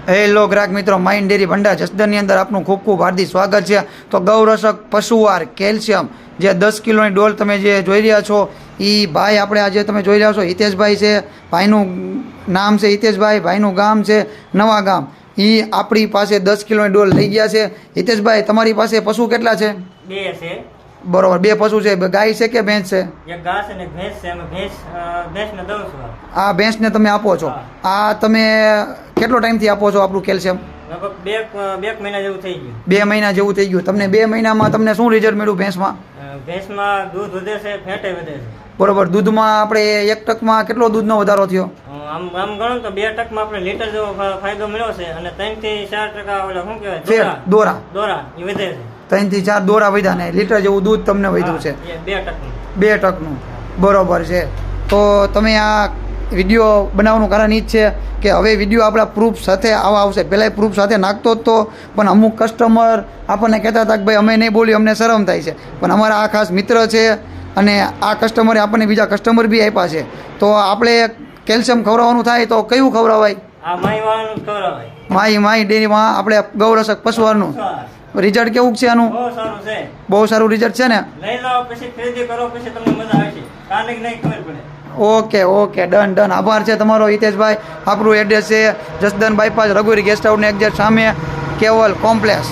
Hello ગ્રાહક મિત્રો, mine dairy ભંડાર જસદણની અંદર આપનું ખૂબ ખૂબ હાર્દિક સ્વાગત છે. તો ગૌરક્ષક પશુઆર કેલ્શિયમ જે 10 કિલોની ડોલ તમે જે જોઈ રહ્યા છો એ ભાઈ આપણે આજે તમે જોઈ રહ્યા છો હિતેશભાઈ છે. ભાઈનું નામ છે હિતેશભાઈ, ભાઈનું ગામ છે નવા ગામ. એ આપણી પાસે 10 કિલોની ડોલ લઈ ગયા છે. હિતેશભાઈ, તમારી પાસે પશુ કેટલા છે? 2 છે. બરોબર, 2 પશુ છે. ગાય છે કે ભેંસ છે? એક ગાય છે ને ભેંસ છે. અમે ભેંસને દઉં છું. આ ભેંસને તમે આપો છો? આ તમે કેટલો ટાઈમથી આપો છો આપણું કેલ્શિયમ? લગભગ બે મહિના જેવું થઈ ગયું. 2 મહિના જેવું થઈ ગયું. તમને 2 મહિનામાં તમને શું રિઝલ્ટ મળ્યું ભેંસમાં? ભેંસમાં દૂધ વધે છે, ફેટે વધે છે. બરોબર. દૂધમાં આપણે 1 ટકમાં કેટલો દૂધનો વધારો થયો? આમ ગણો તો 2 ટકમાં આપણે લીટર જેવો ફાયદો મળ્યો છે અને 3 થી 4 ટકા ઓલા શું કહેવાય દોરા એ વધે છે. 3 થી 4 દોરા વધ્યા ને લીટર જેવું દૂધ તમને વધ્યું છે. 2 ટકનું. બરોબર છે. તો તમે આ વિડીયો બનાવવાનું કારણ એ જ છે કે હવે વિડીયો આપણા પ્રૂફ સાથે આવા આવશે. પહેલાં પ્રૂફ સાથે નાખતો જ તો, પણ અમુક કસ્ટમર આપણને કહેતા હતા કે ભાઈ અમે નહીં બોલ્યું, અમને શરમ થાય છે. પણ અમારા આ ખાસ મિત્ર છે અને આ કસ્ટમરે આપણને બીજા કસ્ટમર બી આપ્યા છે. તો આપણે કેલ્શિયમ ખવડાવવાનું થાય તો કયું ખવડાવાય? માઈ ડેરીમાં આપણે ગૌરક્ષક પશુઆરનું. રિઝલ્ટ કેવું છે આનું? બહુ સારું રિઝલ્ટ છે ને? Okay, done. આભાર છે તમારો હિતેશભાઈ. આપણું એડ્રેસ છે જસદણ બાયપાસ રઘુવીર ગેસ્ટ હાઉસની એક્ઝેક્ટ સામે કેવલ કોમ્પ્લેક્સ.